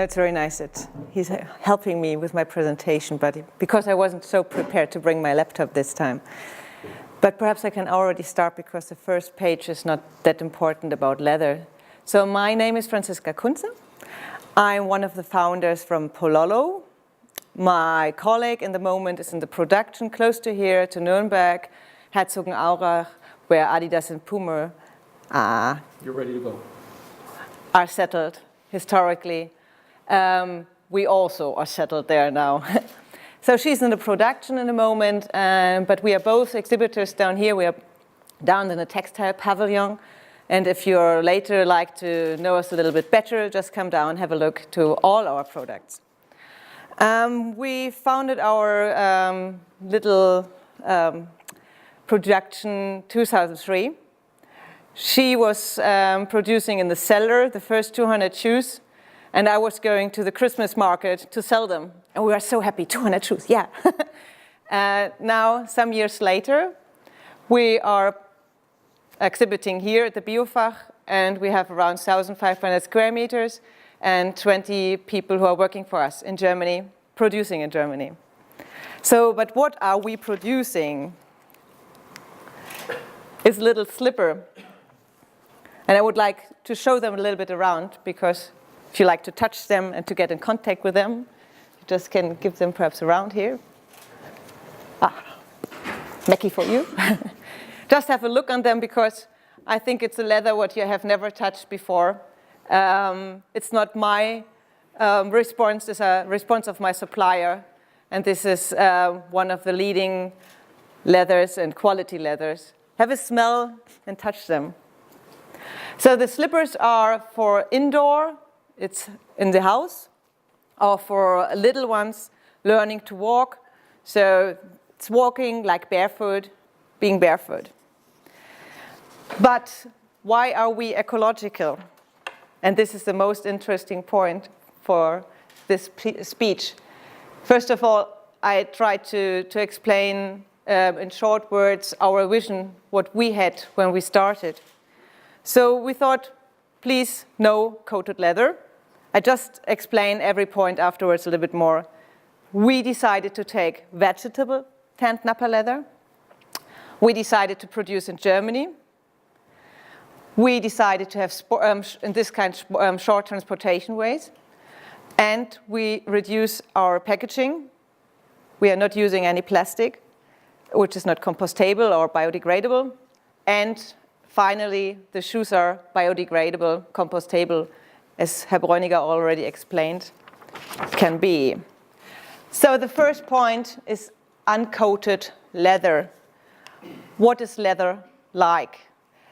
That's very nice that he's helping me with my presentation, but because I wasn't so prepared to bring my laptop this time. But perhaps I can already start because the first page is not that important about leather. So my name is Franziska Kuntze. I'm one of the founders from Pololo. My colleague in the moment is in the production close to here, to Nuremberg, Herzogenaurach, where Adidas and Puma You're ready to go. Are settled historically. We also are settled there now. So she's in the production in a moment, but we are both exhibitors down here. We are down in the textile pavilion. And if you're later like to know us a little bit better, just come down and have a look to all our products. We founded our little production 2003. She was producing in the cellar the first 200 shoes, and I was going to the Christmas market to sell them. And we were so happy, 200 shoes, yeah. Now, some years later, we are exhibiting here at the Biofach, and we have around 1,500 square meters and 20 people who are working for us in Germany, producing in Germany. So, but what are we producing? It's a little slipper. And I would like to show them a little bit around, because if you like to touch them and to get in contact with them, you just can give them perhaps around here. Mackie for you. Just have a look on them, because I think it's a leather what you have never touched before. It's not my response, it's a response of my supplier. And this is one of the leading leathers and quality leathers. Have a smell and touch them. So the slippers are for indoor, it's in the house, or for little ones learning to walk. So it's walking like barefoot, being barefoot. But why are we ecological? And this is the most interesting point for this speech. First of all, I tried to explain in short words our vision, what we had when we started. So we thought, please, no coated leather. I just explain every point afterwards a little bit more. We decided to take vegetable tanned nappa leather. We decided to produce in Germany. We decided to have, in this kind, short transportation ways. And we reduce our packaging. We are not using any plastic, which is not compostable or biodegradable. And finally, the shoes are biodegradable, compostable, as Herr Bräuniger already explained, can be. So the first point is uncoated leather. What is leather like?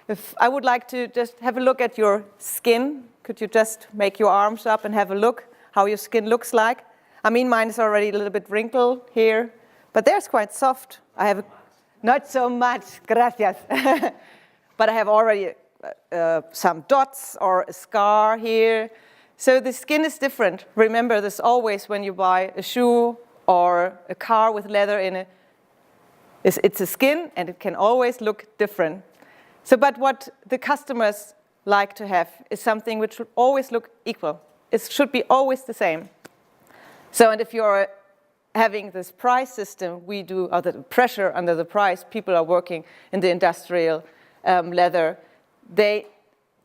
If I would like to just have a look at your skin, could you just make your arms up and have a look how your skin looks like? I mean, mine is already a little bit wrinkled here, but there's quite soft. I have not so much, gracias. But I have already some dots or a scar here. So the skin is different. Remember this always when you buy a shoe or a car with leather in it. It's a skin, and it can always look different. So, but what the customers like to have is something which should always look equal. It should be always the same. So, and if you're having this price system, we do, or the pressure under the price, people are working in the industrial leather, they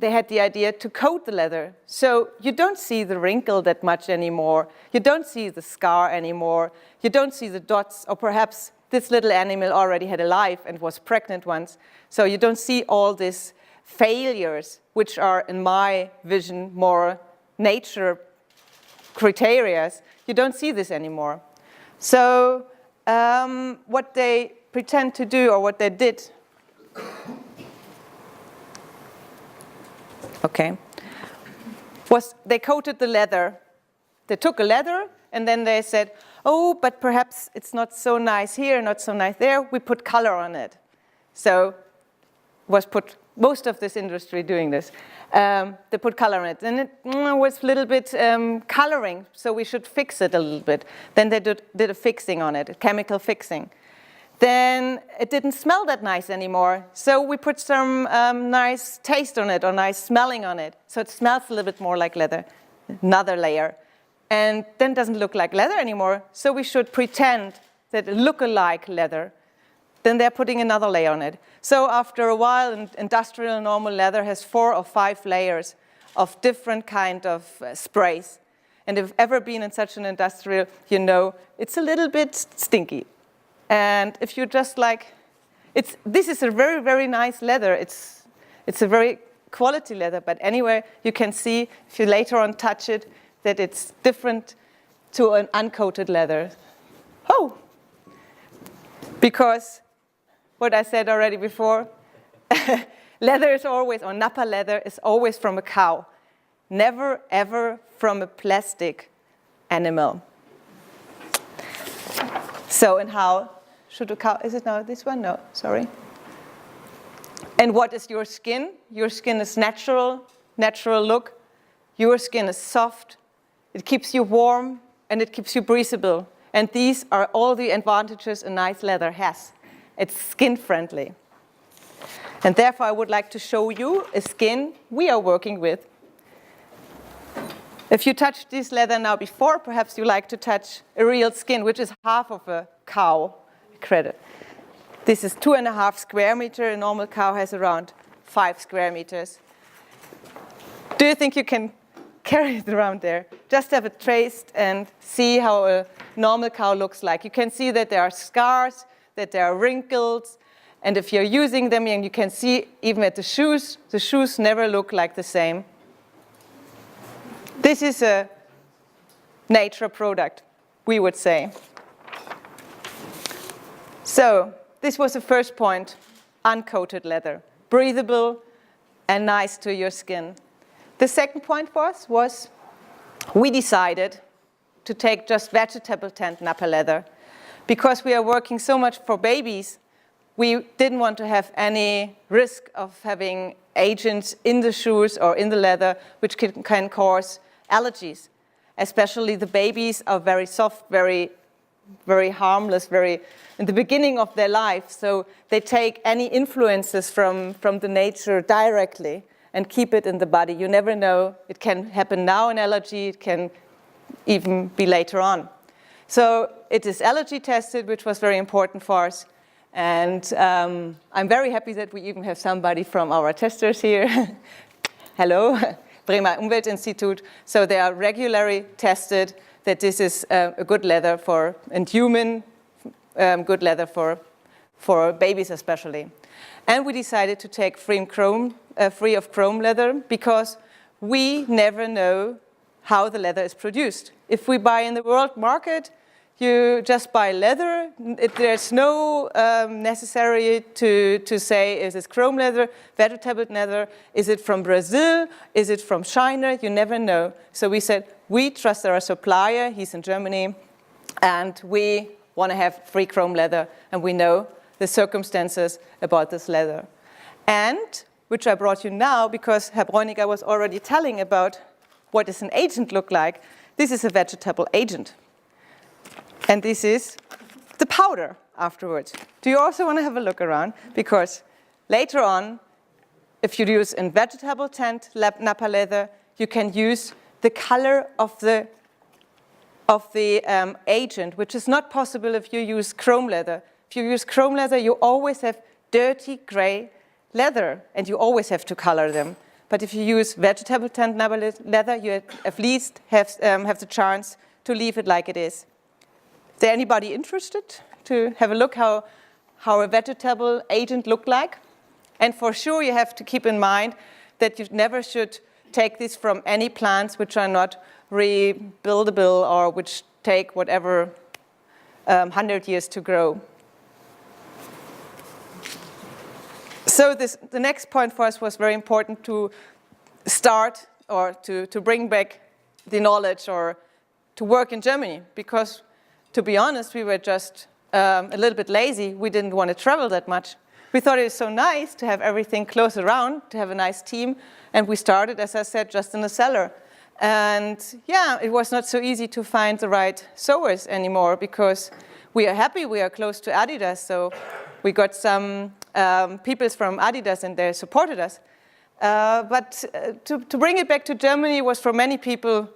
had the idea to coat the leather. So you don't see the wrinkle that much anymore. You don't see the scar anymore. You don't see the dots, or perhaps this little animal already had a life and was pregnant once. So you don't see all these failures, which are, in my vision, more nature criteria. You don't see this anymore. So what they pretend to do, or what they did, was they coated the leather. They took a leather, and then they said, oh, but perhaps it's not so nice here, not so nice there. We put color on it. So most of this industry doing this. They put color on it. And it was a little bit coloring, so we should fix it a little bit. Then they did a fixing on it, a chemical fixing. Then it didn't smell that nice anymore. So we put some nice taste on it, or nice smelling on it. So it smells a little bit more like leather. Another layer. and then it doesn't look like leather anymore, so we should pretend that it looks like leather. Then they're putting another layer on it. So after a while, industrial normal leather has 4 or 5 layers of different kind of sprays. And if you've ever been in such an industrial, you know it's a little bit stinky. And if you just like, this is a very, very nice leather. It's a very quality leather, but anyway, you can see if you later on touch it that it's different to an uncoated leather. Oh, because what I said already before, leather is always, or nappa leather is always from a cow, never ever from a plastic animal. So, and how should a cow, is it now this one? No, sorry. And what is your skin? Your skin is natural look. Your skin is soft. It keeps you warm and it keeps you breathable. And these are all the advantages a nice leather has. It's skin friendly. And therefore I would like to show you a skin we are working with. If you touched this leather now before, perhaps you like to touch a real skin, which is half of a cow credit. This is 2.5 square meters. A normal cow has around 5 square meters. Do you think you can carry it around there? Just have it traced and see how a normal cow looks like. You can see that there are scars, that there are wrinkles, and if you're using them, and you can see even at the shoes never look like the same. This is a nature product, we would say. So, this was the first point, uncoated leather, breathable and nice to your skin. The second point for us was we decided to take just vegetable tanned nappa leather. Because we are working so much for babies, we didn't want to have any risk of having agents in the shoes or in the leather which can cause allergies. Especially the babies are very soft, very harmless, very in the beginning of their life. So they take any influences from the nature directly and keep it in the body. You never know. It can happen now, an allergy. It can even be later on. So it is allergy tested, which was very important for us. And I'm very happy that we even have somebody from our testers here. Hello, Bremer Umweltinstitut. So they are regularly tested that this is a good leather for, and human good leather for babies especially. And we decided to take free of chrome leather because we never know how the leather is produced. If we buy in the world market, you just buy leather. There's no necessary to say, is this chrome leather, vegetable leather, is it from Brazil, is it from China? You never know. So we said, we trust our supplier, he's in Germany, and we want to have free chrome leather, and we know the circumstances about this leather. And, which I brought you now, because Herr Bräuniger was already telling about what does an agent look like. This is a vegetable agent. And this is the powder afterwards. Do you also want to have a look around? Because later on, if you use in vegetable tanned nappa leather, you can use the color of the agent, which is not possible if you use chrome leather. If you use chrome leather, you always have dirty gray leather, and you always have to color them. But if you use vegetable tanned nappa leather, you at least have the chance to leave it like it is. Is there anybody interested to have a look how a vegetable agent look like? And for sure, you have to keep in mind that you never should take this from any plants which are not rebuildable or which take whatever 100 years to grow. So the next point for us was very important to start or to bring back the knowledge or to work in Germany, because to be honest, we were just a little bit lazy. We didn't want to travel that much. We thought it was so nice to have everything close around, to have a nice team, and we started, as I said, just in the cellar. And yeah, it was not so easy to find the right sewers anymore, because we are happy we are close to Adidas, so we got some people from Adidas and they supported us. But to bring it back to Germany was for many people,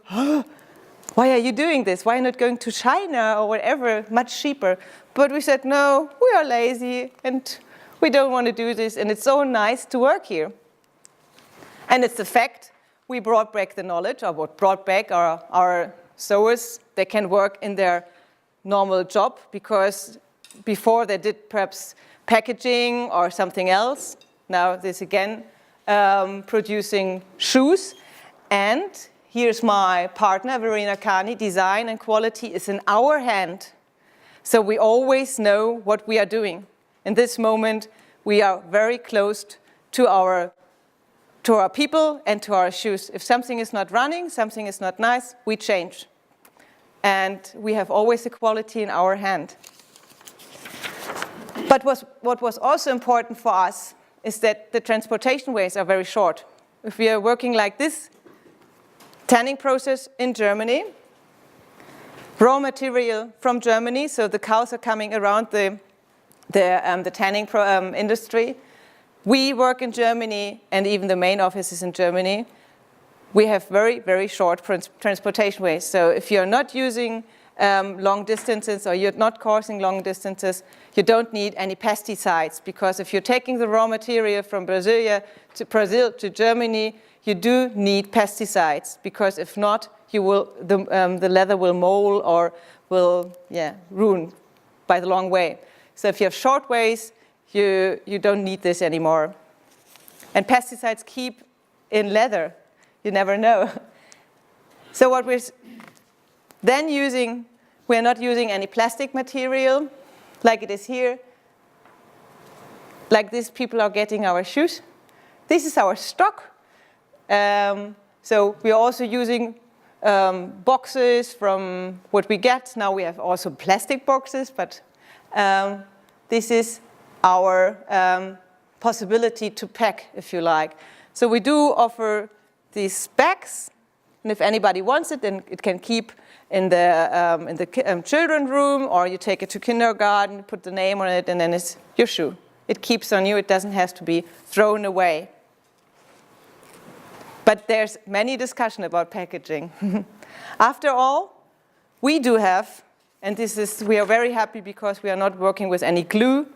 why are you doing this? Why not going to China or whatever, much cheaper? But we said, no, we are lazy and we don't want to do this, and it's so nice to work here. And it's the fact we brought back the knowledge, or what brought back our sewers. They can work in their normal job, because before they did perhaps packaging or something else. Now this again, producing shoes. And here's my partner, Verena Kani. Design and quality is in our hand. So we always know what we are doing. In this moment, we are very close to our people and to our shoes. If something is not running, something is not nice, we change. And we have always the quality in our hand. But what was also important for us is that the transportation ways are very short. If we are working like this, tanning process in Germany, raw material from Germany, so the cows are coming around the tanning industry. We work in Germany, and even the main office is in Germany. We have very, very short transportation ways. So if you're not using long distances, or you're not crossing long distances, you don't need any pesticides, because if you're taking the raw material from Brazil to Germany, you do need pesticides, because if not, the leather will mold or will ruin by the long way. So if you have short ways, you don't need this anymore. And pesticides keep in leather. You never know. So what we're then using, we're not using any plastic material like it is here. Like this, people are getting our shoes. This is our stock. So we are also using boxes from what we get. Now we have also plastic boxes, but this is our possibility to pack, if you like. So we do offer these bags, and if anybody wants it, then it can keep in the children's room, or you take it to kindergarten, put the name on it, and then it's your shoe. It keeps on you. It doesn't have to be thrown away. But there's many discussion about packaging. After all, we do have, and we are very happy because we are not working with any glue.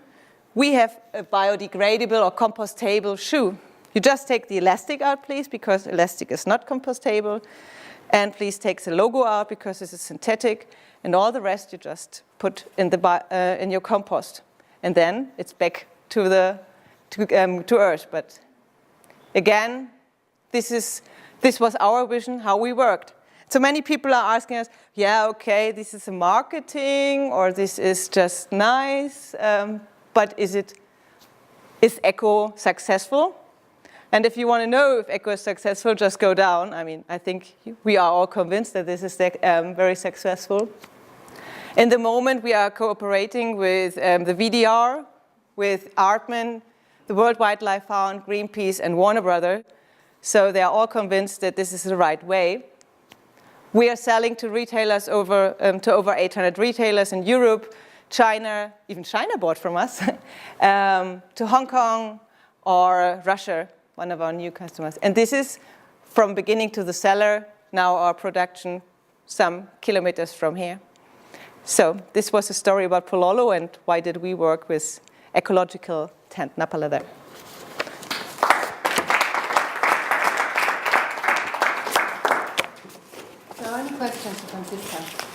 We have a biodegradable or compostable shoe. You just take the elastic out, please, because elastic is not compostable. And please take the logo out, because this is synthetic. And all the rest you just put in your compost. And then it's back to earth. But again, this was our vision, how we worked. So many people are asking us, yeah, okay, this is a marketing, or this is just nice, but is Eco successful? And if you want to know if Eco is successful, just go down. I mean, I think we are all convinced that this is very successful. In the moment, we are cooperating with the VDR, with Artman, the World Wildlife Fund, Greenpeace, and Warner Brothers. So they are all convinced that this is the right way. We are selling to retailers to over 800 retailers in Europe, China, even China bought from us, to Hong Kong or Russia, one of our new customers. And this is from beginning to the cellar, now our production some kilometers from here. So this was a story about Pololo and why did we work with ecological tent nappa leather. So any questions for Franziska?